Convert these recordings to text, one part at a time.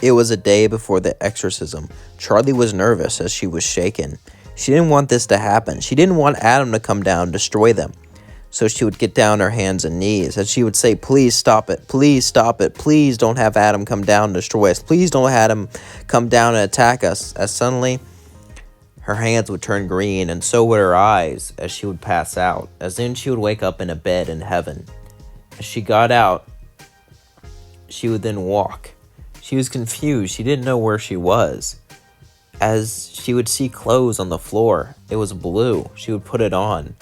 It was a day before the exorcism. Charlie was nervous as she was shaken. She didn't want this to happen. She didn't want Adam to come down and destroy them. So she would get down on her hands and knees and she would say, please stop it. Please stop it. Please don't have Adam come down and destroy us. Please don't have Adam come down and attack us. As suddenly, her hands would turn green and so would her eyes as she would pass out. As then she would wake up in a bed in heaven. As she got out, she would then walk. She was confused. She didn't know where she was. As she would see clothes on the floor, it was blue. She would put it on.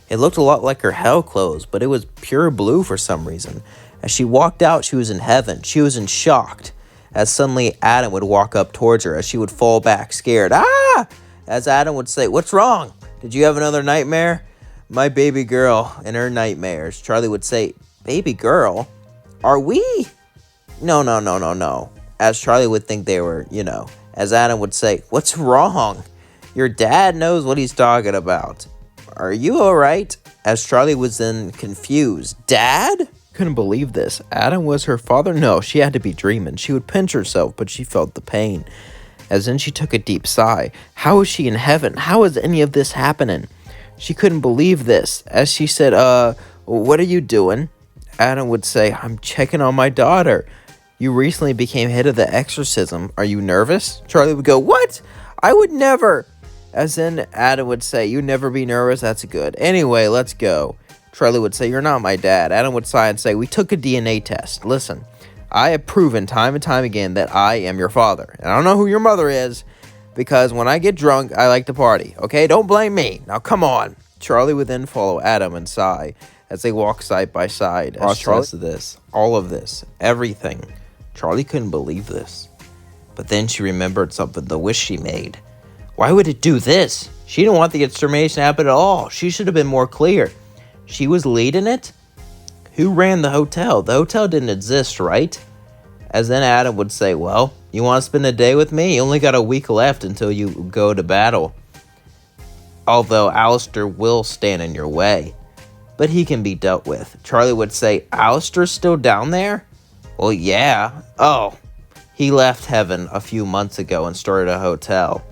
It looked a lot like her hell clothes, but it was pure blue for some reason. As she walked out, she was in heaven. She was in shock. As suddenly Adam would walk up towards her as she would fall back scared. Ah! As Adam would say, what's wrong? Did you have another nightmare? My baby girl and her nightmares. Charlie would say, baby girl? Are we? No. As Charlie would think they were, As Adam would say, what's wrong? Your dad knows what he's talking about. Are you alright? As Charlie was then confused. Dad? Couldn't believe this. Adam was her father? No, she had to be dreaming. She would pinch herself, but she felt the pain. As then she took a deep sigh. How is she in heaven? How is any of this happening? She couldn't believe this. As she said, what are you doing? Adam would say, I'm checking on my daughter. You recently became head of the exorcism. Are you nervous? Charlie would go, what? I would never. As then Adam would say, you never be nervous? That's good. Anyway, let's go. Charlie would say, you're not my dad. Adam would sigh and say, we took a DNA test. Listen, I have proven time and time again that I am your father. And I don't know who your mother is, because when I get drunk, I like to party. Okay, don't blame me. Now come on. Charlie would then follow Adam and sigh as they walk side by side. As Charlie said this, all of this, everything. Charlie couldn't believe this. But then she remembered something, the wish she made. Why would it do this? She didn't want the extermination to happen at all. She should have been more clear. She was leading it? Who ran the hotel? The hotel didn't exist, right? As then Adam would say, well, you want to spend a day with me? You only got a week left until you go to battle. Although Alastor will stand in your way. But he can be dealt with. Charlie would say, Alastor's still down there? Well, yeah. Oh, he left heaven a few months ago and started a hotel.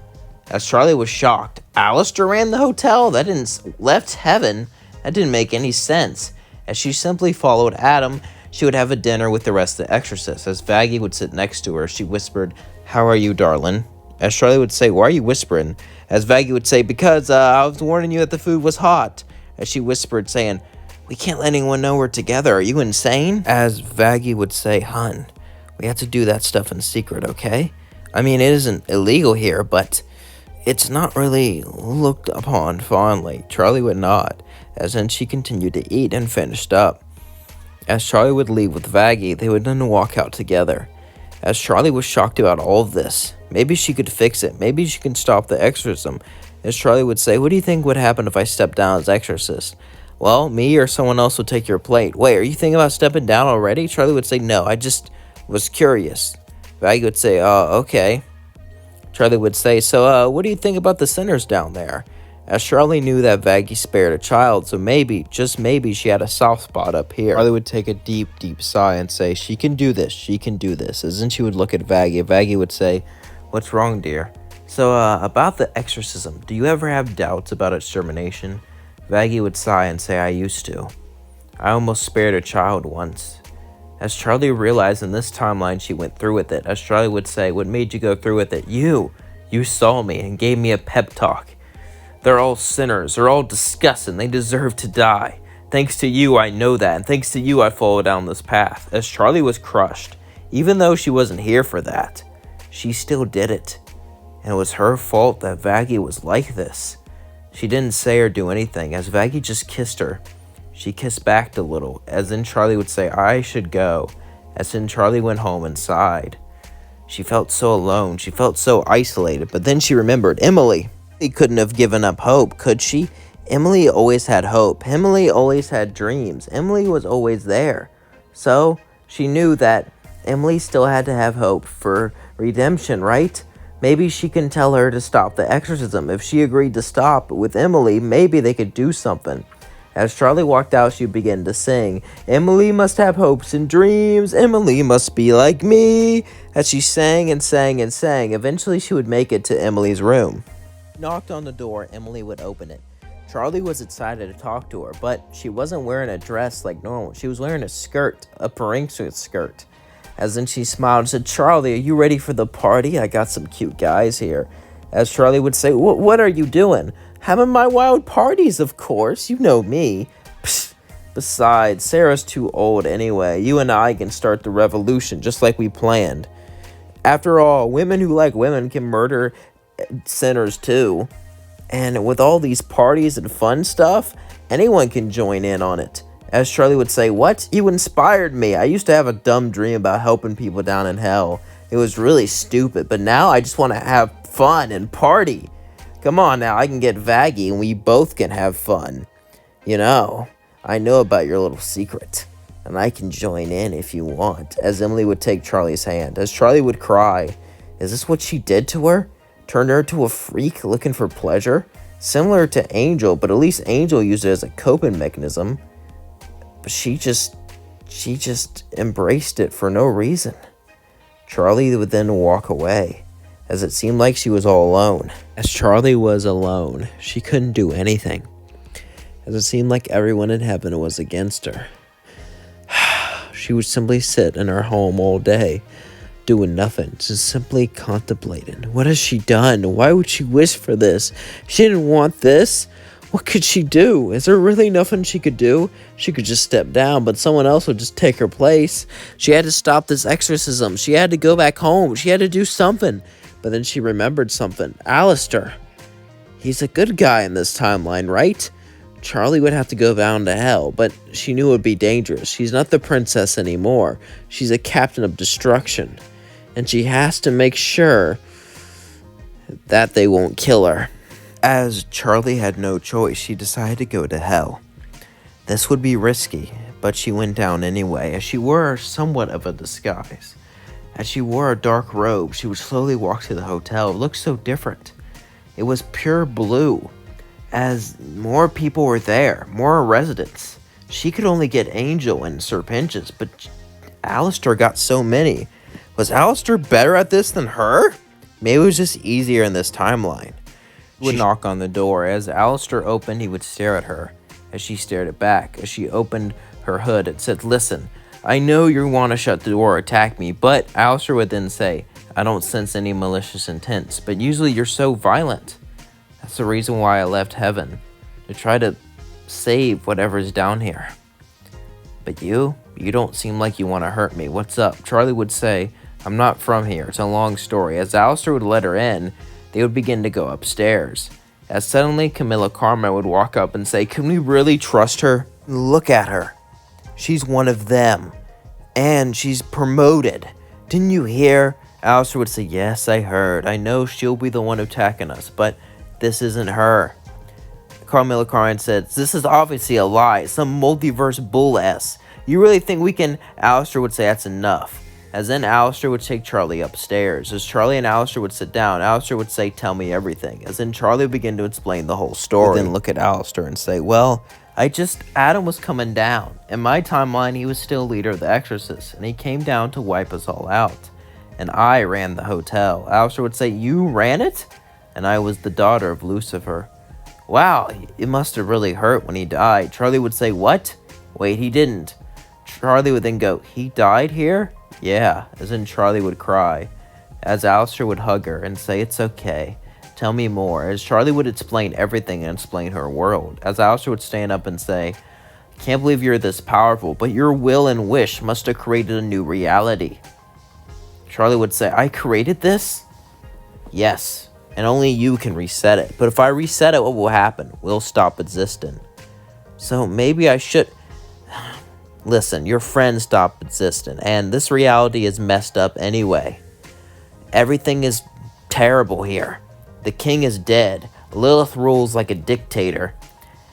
As Charlie was shocked, Alastor ran the hotel? Left heaven? That didn't make any sense. As she simply followed Adam, she would have a dinner with the rest of the exorcists. As Vaggie would sit next to her, she whispered, how are you, darling? As Charlie would say, why are you whispering? As Vaggie would say, because I was warning you that the food was hot. As she whispered, saying, we can't let anyone know we're together. Are you insane? As Vaggie would say, hun, we have to do that stuff in secret, okay? I mean, it isn't illegal here, but it's not really looked upon fondly. Charlie would nod, as then she continued to eat and finished up. As Charlie would leave with Vaggie, they would then walk out together. As Charlie was shocked about all of this, maybe she could fix it. Maybe she can stop the exorcism. As Charlie would say, what do you think would happen if I stepped down as exorcist? Well, me or someone else would take your plate. Wait, are you thinking about stepping down already? Charlie would say, no, I just was curious. Vaggie would say, okay. Charlie would say, so what do you think about the sinners down there? As Charlie knew that Vaggie spared a child, so maybe, just maybe, she had a soft spot up here. Charlie would take a deep, deep sigh and say, she can do this, she can do this. As then she would look at Vaggie. Vaggie would say, what's wrong, dear? So, about the exorcism, do you ever have doubts about extermination? Vaggie would sigh and say, I used to. I almost spared a child once. As Charlie realized in this timeline she went through with it, as Charlie would say, what made you go through with it? You saw me and gave me a pep talk. They're all sinners, they're all disgusting, they deserve to die. Thanks to you, I know that, and thanks to you, I followed down this path. As Charlie was crushed, even though she wasn't here for that, she still did it. And it was her fault that Vaggie was like this. She didn't say or do anything, as Vaggie just kissed her. She kissed back a little, as then Charlie would say, I should go. As then Charlie went home and sighed. She felt so alone, she felt so isolated, but then she remembered Emily. She couldn't have given up hope, could she? Emily always had hope. Emily always had dreams. Emily was always there. So, she knew that Emily still had to have hope for redemption, right? Maybe she can tell her to stop the exorcism. If she agreed to stop with Emily, maybe they could do something. As Charlie walked out, she began to sing, "Emily must have hopes and dreams, Emily must be like me." As she sang and sang and sang, eventually she would make it to Emily's room. Knocked on the door, Emily would open it. Charlie was excited to talk to her, but she wasn't wearing a dress like normal. She was wearing a skirt, a perinkster skirt. As then she smiled and said, "Charlie, are you ready for the party? I got some cute guys here." As Charlie would say, What are you doing?" "Having my wild parties, of course. You know me." "Psst. Besides, Sarah's too old anyway. You and I can start the revolution just like we planned. After all, women who like women can murder sinners too. And with all these parties and fun stuff, anyone can join in on it." As Charlie would say, "What? You inspired me. I used to have a dumb dream about helping people down in hell. It was really stupid, but now I just want to have fun and party. Come on now, I can get Vaggie and we both can have fun. You know, I know about your little secret, and I can join in if you want." As Emily would take Charlie's hand, as Charlie would cry, "Is this what she did to her? Turned her into a freak looking for pleasure? Similar to Angel, but at least Angel used it as a coping mechanism. But she just embraced it for no reason." Charlie would then walk away, as it seemed like she was all alone. As Charlie was alone, she couldn't do anything, as it seemed like everyone in heaven was against her. She would simply sit in her home all day, doing nothing, just simply contemplating. What has she done? Why would she wish for this? She didn't want this. What could she do? Is there really nothing she could do? She could just step down, but someone else would just take her place. She had to stop this exorcism. She had to go back home. She had to do something. But then she remembered something. Alastor. He's a good guy in this timeline, right? Charlie would have to go down to hell, but she knew it would be dangerous. She's not the princess anymore. She's a captain of destruction. And she has to make sure that they won't kill her. As Charlie had no choice, she decided to go to hell. This would be risky, but she went down anyway, as she wore somewhat of a disguise. As she wore a dark robe, she would slowly walk to the hotel. It looked so different. It was pure blue, as more people were there, more residents. She could only get Angel and Sir Pinches, but Alastor got so many. Was Alastor better at this than her? Maybe it was just easier in this timeline. He would knock on the door. As Alastor opened, he would stare at her. As she stared it back, as she opened her hood, it said, "Listen, I know you want to shut the door or attack me," but Alastor would then say, "I don't sense any malicious intents, but usually you're so violent. That's the reason why I left heaven, to try to save whatever's down here. But you don't seem like you want to hurt me. What's up?" Charlie would say, "I'm not from here. It's a long story." As Alastor would let her in, they would begin to go upstairs. As suddenly Camilla Carmen would walk up and say, "Can we really trust her? Look at her. She's one of them. And she's promoted. Didn't you hear?" Alastor would say, "Yes, I heard. I know she'll be the one attacking us, but this isn't her." Camilla Carmen said, "This is obviously a lie. Some multiverse bull ass. You really think we can?" Alastor would say, "That's enough." As then Alastor would take Charlie upstairs. As Charlie and Alastor would sit down, Alastor would say, "Tell me everything." As then Charlie would begin to explain the whole story. Would then look at Alastor and say, "Well, Adam was coming down. In my timeline, he was still leader of the exorcists, and he came down to wipe us all out. And I ran the hotel." Alastor would say, "You ran it?" "And I was the daughter of Lucifer." "Wow, it must have really hurt when he died." Charlie would say, "What? Wait, he didn't." Charlie would then go, "He died here?" "Yeah," as in Charlie would cry. As Alastor would hug her and say, "It's okay. Tell me more." As Charlie would explain everything and explain her world. As Alastor would stand up and say, "I can't believe you're this powerful, but your will and wish must have created a new reality." Charlie would say, "I created this?" "Yes, and only you can reset it. But if I reset it, what will happen? We'll stop existing. So maybe I should..." "Listen, your friend stopped existing, and this reality is messed up anyway. Everything is terrible here. The king is dead. Lilith rules like a dictator,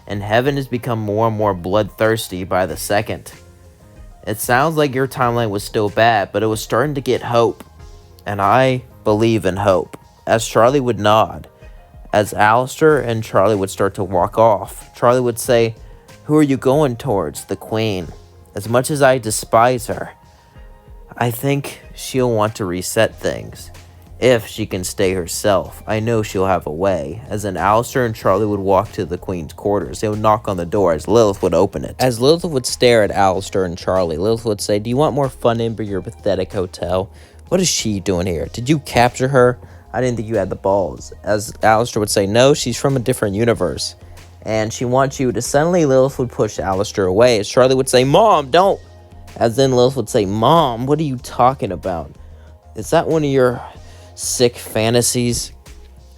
and heaven has become more and more bloodthirsty by the second. It sounds like your timeline was still bad, but it was starting to get hope, and I believe in hope." As Charlie would nod, as Alastor and Charlie would start to walk off, Charlie would say, Who are you going towards? The Queen. As much as I despise her, I think she'll want to reset things. If she can stay herself, I know she'll have a way. As in, Alastor and Charlie would walk to the Queen's quarters. They would knock on the door as Lilith would open it. As Lilith would stare at Alastor and Charlie, Lilith would say, "Do you want more fun in your pathetic hotel? What is she doing here? Did you capture her? I didn't think you had the balls." As Alastor would say, "No, she's from a different universe. And she wants you to." Suddenly, Lilith would push Alastor away. As Charlie would say, "Mom, don't." As then Lilith would say, "Mom, what are you talking about? Is that one of your sick fantasies?"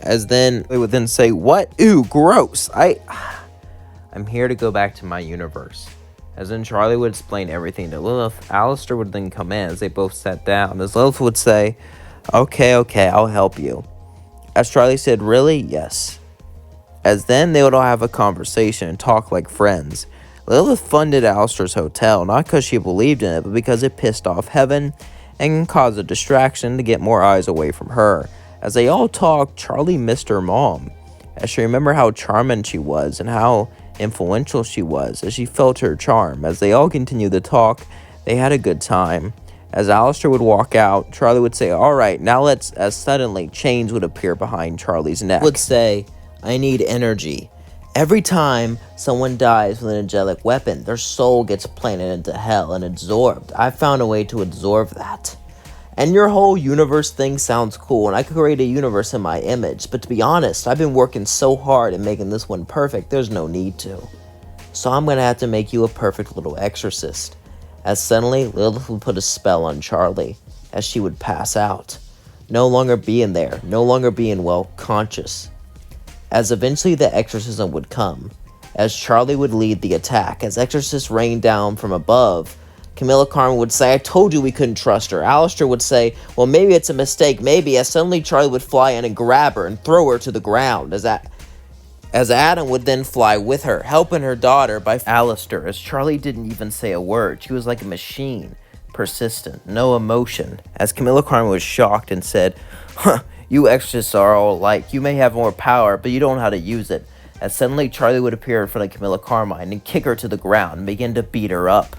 As then they would then say, "What? Ew, gross. I'm here to go back to my universe." As then Charlie would explain everything to Lilith. Alastor would then come in as they both sat down. As Lilith would say, Okay, I'll help you." As Charlie said, "Really? Yes." As then they would all have a conversation and talk like friends. Lilith funded Alastor's hotel, not because she believed in it, but because it pissed off heaven and caused a distraction to get more eyes away from her. As they all talked, Charlie missed her mom, as she remembered how charming she was and how influential she was, as she felt her charm. As they all continued to talk, they had a good time. As Alastor would walk out, Charlie would say, "All right, now let's," as suddenly chains would appear behind Charlie's neck. He would say, "I need energy. Every time someone dies with an angelic weapon, their soul gets planted into hell and absorbed. I found a way to absorb that. And your whole universe thing sounds cool, and I could create a universe in my image. But to be honest, I've been working so hard at making this one perfect, there's no need to. So I'm going to have to make you a perfect little exorcist." As suddenly, Lilith would put a spell on Charlie, as she would pass out. No longer being there, no longer being, well, conscious. As eventually the exorcism would come, as Charlie would lead the attack. As exorcists rained down from above, Camilla Carmen would say, "I told you we couldn't trust her." Alastor would say, "Well, maybe it's a mistake, maybe," as suddenly Charlie would fly in and grab her and throw her to the ground, as Adam would then fly with her, helping her daughter by Alastor. As Charlie didn't even say a word, she was like a machine, persistent, no emotion. As Camilla Carmen was shocked and said, "Huh, you exorcists are all alike. You may have more power, but you don't know how to use it." As suddenly Charlie would appear in front of Camilla Carmine and kick her to the ground and begin to beat her up.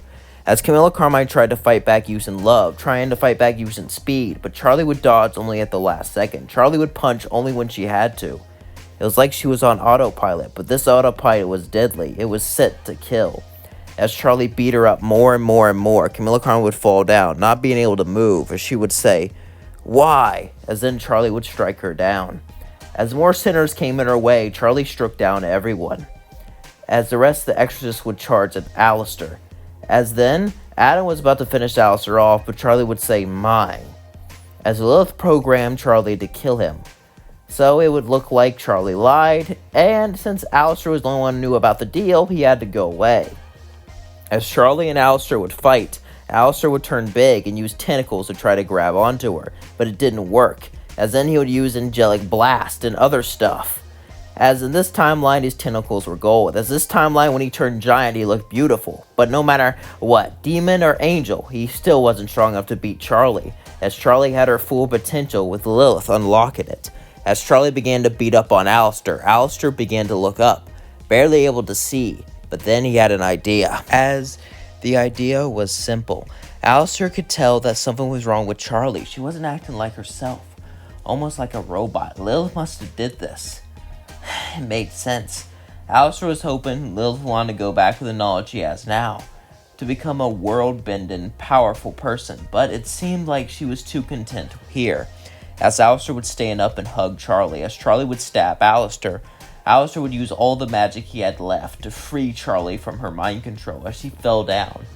As Camilla Carmine tried to fight back using love, trying to fight back using speed, but Charlie would dodge only at the last second. Charlie would punch only when she had to. It was like she was on autopilot, but this autopilot was deadly. It was set to kill. As Charlie beat her up more and more and more, Camilla Carmine would fall down, not being able to move, as she would say, "Why?" As then Charlie would strike her down. As more sinners came in her way, Charlie struck down everyone. As the rest of the exorcists would charge at Alastor. As then, Adam was about to finish Alastor off, but Charlie would say, "Mine." As Lilith programmed Charlie to kill him. So it would look like Charlie lied, and since Alastor was the only one who knew about the deal, he had to go away. As Charlie and Alastor would fight, Alastor would turn big and use tentacles to try to grab onto her, but it didn't work, as then he would use angelic blast and other stuff. As in this timeline, his tentacles were gold. As this timeline, when he turned giant, he looked beautiful. But no matter what, demon or angel, he still wasn't strong enough to beat Charlie, as Charlie had her full potential with Lilith unlocking it. As Charlie began to beat up on Alastor, Alastor began to look up, barely able to see, but then he had an idea. As the idea was simple, Alastor could tell that something was wrong with Charlie. She wasn't acting like herself, almost like a robot. Lilith must have did this. It made sense. Alastor was hoping Lilith wanted to go back with the knowledge she has now, to become a world-bending, powerful person, but it seemed like she was too content here. As Alastor would stand up and hug Charlie, as Charlie would stab Alastor, Alastor would use all the magic he had left to free Charlie from her mind control as she fell down.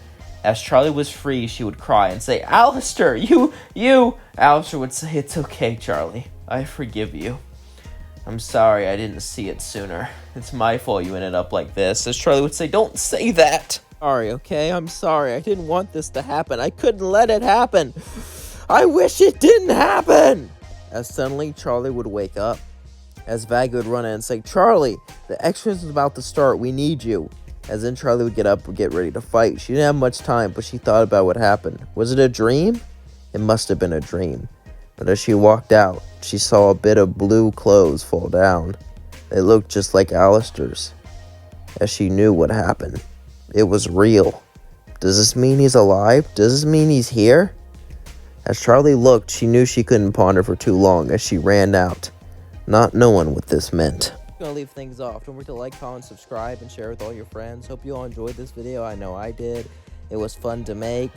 As Charlie was free, she would cry and say, "Alastor, you!" Alastor would say, "It's okay, Charlie. I forgive you. I'm sorry I didn't see it sooner. It's my fault you ended up like this." As Charlie would say, "Don't say that. Sorry, okay? I'm sorry. I didn't want this to happen. I couldn't let it happen. I wish it didn't happen." As suddenly Charlie would wake up, as Vaggie would run in and say, "Charlie, the exorcism is about to start. We need you." As then Charlie would get up and get ready to fight. She didn't have much time, but she thought about what happened. Was it a dream? It must have been a dream. But as she walked out, she saw a bit of blue clothes fall down. They looked just like Alastor's. as she knew what happened. It was real. Does this mean he's alive? Does this mean he's here? As Charlie looked, she knew she couldn't ponder for too long as she ran out, not knowing what this meant. I'm gonna leave things off. Don't forget to like, comment, subscribe, and share with all your friends. Hope you all enjoyed this video. I know I did. It was fun to make.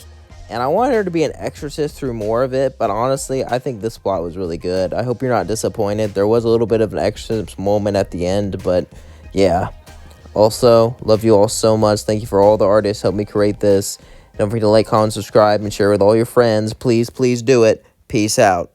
And I wanted her to be an exorcist through more of it, but honestly, I think this plot was really good. I hope you're not disappointed. There was a little bit of an exorcist moment at the end, but yeah. Also, love you all so much. Thank you for all the artists helped me create this. Don't forget to like, comment, subscribe, and share with all your friends. Please, please do it. Peace out.